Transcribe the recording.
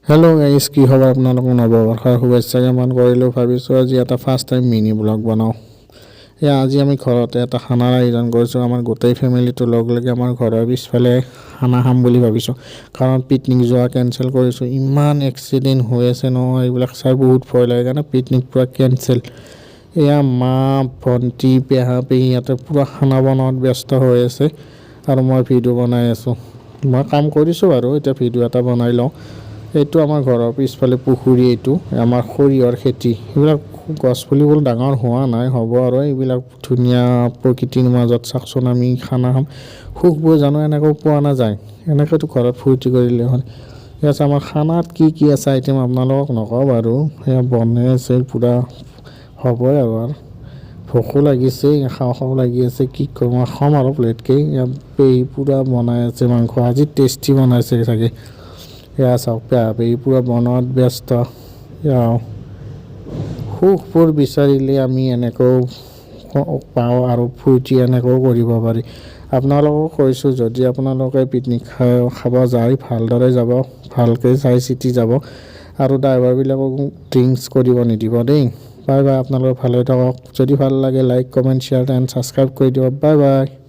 Hello' guys, কি খবৰ? আপোনালোকক নৱবৰ্ষৰ শুভেচ্ছা জ্ঞাপন কৰিলোঁ। ভাবিছোঁ আজি এটা ফাৰ্ষ্ট টাইম মিনি ব্লগ বনাওঁ। আজি আমি ঘৰতে এটা খানাৰ আয়োজন কৰিছোঁ। আমাৰ গোটেই ফেমিলিটো লগ লাগি আমাৰ ঘৰৰ পিছফালে খানা খাম বুলি ভাবিছোঁ, কাৰণ পিকনিক যোৱা কেঞ্চেল কৰিছোঁ। ইমান এক্সিডেণ্ট হৈ আছে নহয়, এইবিলাক চাই বহুত ভয় লাগে কাৰণে পিকনিক পূৰা কেঞ্চেল। মা, ভণ্টি, পেহা, পেহী ইয়াতে পূৰা খানা বনোৱাত ব্যস্ত হৈ আছে আৰু মই ভিডিঅ' বনাই আছোঁ। মই কাম কৰিছোঁ বাৰু, এতিয়া ভিডিঅ' এটা বনাই লওঁ। এইটো আমাৰ ঘৰৰ পিছফালে পুখুৰী, এইটো আমাৰ সৰিয়হৰ খেতি। এইবিলাক গছ পুলিবোৰ ডাঙৰ হোৱা নাই, হ'ব আৰু। এইবিলাক ধুনীয়া প্ৰকৃতিৰ মাজত চাওকচোন, আমি খানা খাম। সুখবোৰ জানো এনেকৈ পোৱা নাযায়, এনেকৈতো ঘৰত ফূৰ্তি কৰিলে হয়। ঠিক আছে, আমাৰ খানাত কি কি আছে আইটেম আপোনালোকক নকওঁ বাৰু, বনাই আছে পূৰা, হ'বই আৰু। ভোকো লাগিছে, খাওঁ লাগি আছে, কি কৰোঁ খাম আৰু প্লেটকৈ। পেহী পূৰা বনাই আছে মাংস, আজি টেষ্টি বনাইছে চাগে। চাওক, পেহা পেহী পূৰা বনোৱাত ব্যস্ত। সুখবোৰ বিচাৰিলে আমি এনেকৈ পাওঁ আৰু ফূৰ্তি এনেকৈও কৰিব পাৰি। আপোনালোকক কৈছোঁ, যদি আপোনালোকে পিকনিক খাব যায়, ভালদৰে যাব, ভালকৈ চাই চিতি যাব আৰু ড্ৰাইভাৰবিলাকক ড্ৰিংকছ কৰিব নিদিব দেই। বাই বাই, আপোনালোকে ভালে থাকক। যদি ভাল লাগে like, comment, share and subscribe কৰি দিয়ক। Bye bye.